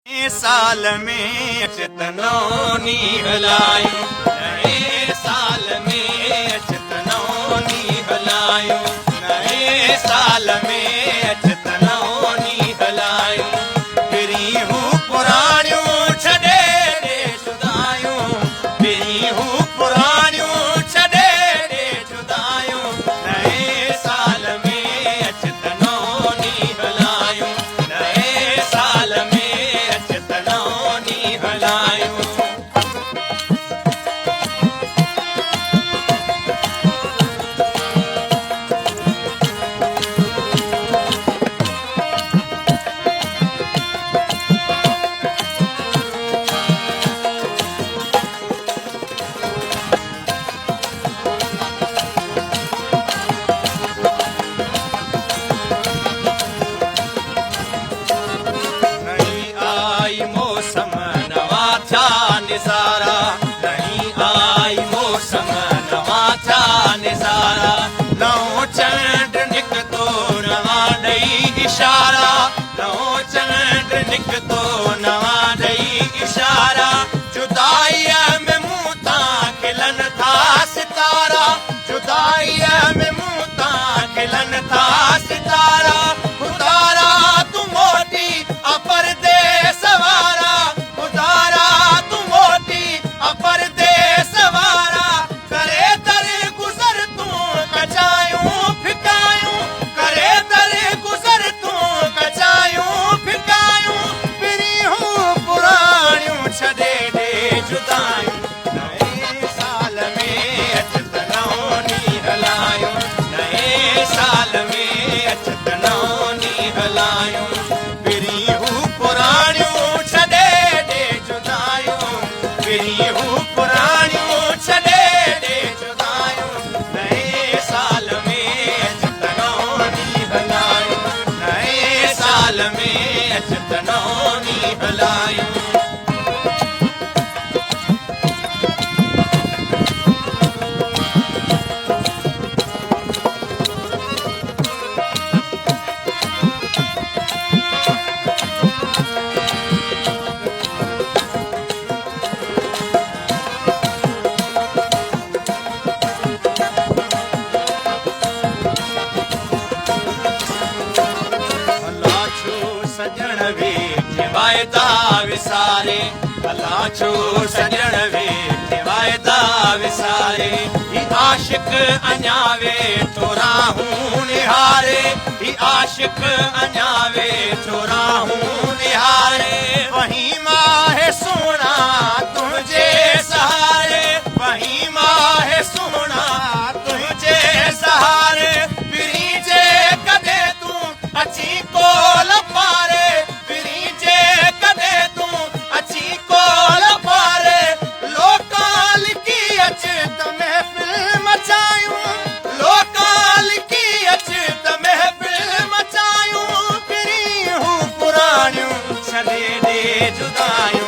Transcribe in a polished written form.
साल में अचतनौनी हलायूं, नए साल में अचतनौनी हलायूं, नए साल में अचतनौनी हलायूं। फिरियूं पुराणियूं छॾे ॾे जुदायूं, फिरियूं पुराणियूं छॾे ॾे जुदायूं, नए साल में अचतनौनी हलायूं, नए साल में हलायूं। निसारा नहीं आई मौसम नवा था निसारा, नओं चंड निकतो नवा ॾेई इशारा, नओं चंड निकतो नवा ॾेई इशारा। जुदाईअ में मूं तां खिलन था सितारा, जुदाईअ में मूं तां खिलन था सितारा। खुदारा तूं मोटी परदेस वारा, परदेस वारा। करे दर गुज़र तूं कचायूं फिकायूं, करे दर गुज़र तूं कचायूं फिकायूं। फिरियूं पुराणियूं छॾे ॾे जुदायूं, नए साल में अचतनौनी हलायूं, नए साल में अचतनौनी हलायूं। फिरियूं पुराणियूं छॾे ॾे जुदायूं, फिरियूं पुराणियूं छॾे ॾे जुदायूं, नए साल में अचतनौनी हलायूं, नए साल में अचतनौनी हलायूं। सजण वेठे वाइदा विसारे, भला छो सजण वेठे वाइदा विसारे। ही आशिक अञा वेठो राहूं निहारे, ही आशिक अञा वेठो राहूं निहारे। वहीं माहे सुहिणा तुंहिंजे सहारे, वहीं माहे सुहिणा तुंहिंजे सहारे। फिरी जे कॾहिं तूं अची कोल पारे, फिरी जे कॾहिं तूं अची कोल पारे। लोकां लिकी अच त महफ़िल मचायूं, लोकां लिकी अच त महफ़िल मचायूं। फिरियूं पुराणियूं छॾे ॾे जुदायूं।